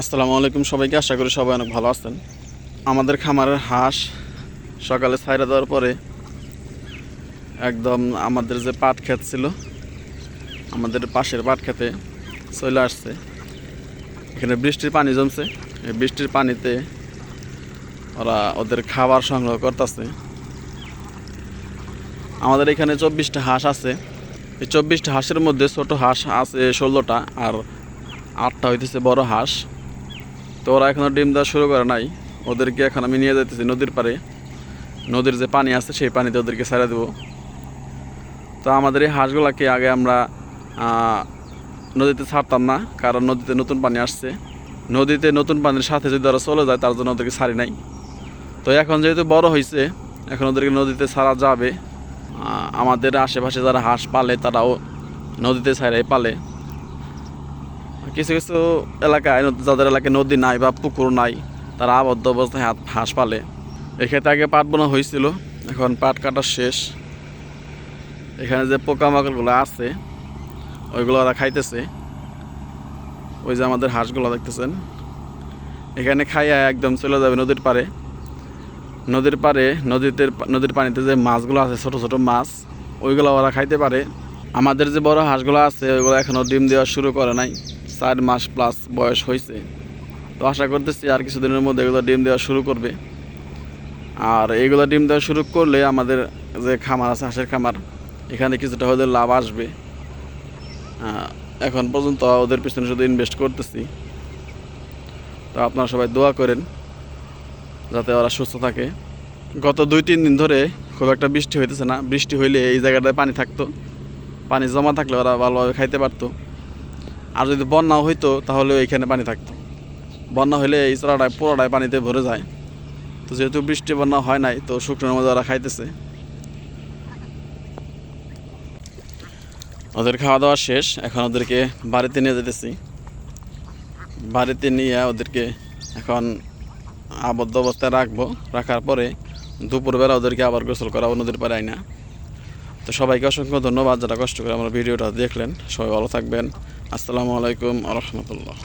আসসালামু আলাইকুম সবাইকে। আশা করি সবাই অনেক ভালো আছেন। আমাদের খামারের হাঁস সকালে ছাইরা দেওয়ার পরে একদম আমাদের যে পাট ক্ষেত ছিল, আমাদের পাশের পাট খেতে চলে আসছে। এখানে বৃষ্টির পানি জমছে, এই বৃষ্টির পানিতে ওরা ওদের খাবার সংগ্রহ করতেছে। আমাদের এখানে 24টা হাঁস আছে। এই 24টা হাঁসের মধ্যে ছোট হাঁস আছে 16টা, আর 8টা হইতেছে বড় হাঁস। তো ওরা এখনও ডিম দেওয়া শুরু করে নাই। ওদেরকে এখন আমি নিয়ে যাইতেছি নদীর পাড়ে। নদীর যে পানি আছে সেই পানিতে ওদেরকে ছেড়ে দেবো। তো আমাদের এই হাঁসগুলোকে আগে আমরা নদীতে ছাড়তাম না, কারণ নদীতে নতুন পানি আসছে। নদীতে নতুন পানির সাথে যদি ওরা চলে যায়, তার জন্য ওদেরকে ছাড়ি নাই। তো এখন যেহেতু বড় হয়েছে, এখন ওদেরকে নদীতে ছাড়া যাবে। আমাদের আশেপাশে যারা হাঁস পালে তারাও নদীতে ছাড়াই পালে। কিছু কিছু এলাকায়, যাদের এলাকায় নদী নাই বা পুকুর নাই, তারা আবদ্ধ অবস্থায় হাঁস পালে। এক্ষেত্রে আগে পাট বোনা হয়েছিল, এখন পাট কাটা শেষ। এখানে যে পোকামাকড়গুলো আছে ওইগুলো ওরা খাইতেছে। ওই যে আমাদের হাঁসগুলো দেখতেছেন, এখানে খাইয়া একদম চলে যাবে নদীর পাড়ে। নদীর পানিতে যে মাছগুলো আছে, ছোট ছোট মাছ, ওইগুলো ওরা খাইতে পারে। আমাদের যে বড় হাঁসগুলো আছে ওইগুলো এখনও ডিম দেওয়া শুরু করে নাই, 4 মাস প্লাস বয়স হয়েছে। তো আশা করতেছি আর কিছুদিনের মধ্যে এগুলো ডিম দেওয়া শুরু করবে। আর এইগুলো ডিম দেওয়া শুরু করলে আমাদের যে খামার আছে, হাঁসের খামার, এখানে কিছুটা হলে লাভ আসবে। এখন পর্যন্ত ওদের পিছনে শুধু ইনভেস্ট করতেছি। তো আপনারা সবাই দোয়া করেন যাতে ওরা সুস্থ থাকে। গত 2-3 দিন ধরে খুব একটা বৃষ্টি হইতেছে না। বৃষ্টি হইলে এই জায়গাটায় পানি থাকতো, পানি জমা থাকলে ওরা ভালোভাবে খাইতে পারতো। আর যদি বন্যাও হইতো তাহলে এইখানে পানি থাকতো। বন্যা হইলে এই চড়াটায় পুরোটায় পানিতে ভরে যায়। তো যেহেতু বৃষ্টি বন্যা হয় নাই, তো শুকনোর মধ্যে ওরা খাইতেছে। ওদের খাওয়া দাওয়া শেষ, এখন ওদেরকে বাড়িতে নিয়ে যেতেছি। বাড়িতে নিয়ে ওদেরকে এখন আবদ্ধ অবস্থায় রাখবো। রাখার পরে দুপুরবেলা ওদেরকে আবার গোসল করাবো নদীর পাড়ে আইনা। তো সবাইকে অসংখ্য ধন্যবাদ যারা কষ্ট করে আমার ভিডিওটা দেখলেন। সবাই ভালো থাকবেন। আসসালামু আলাইকুম ওয়া রাহমাতুল্লাহ।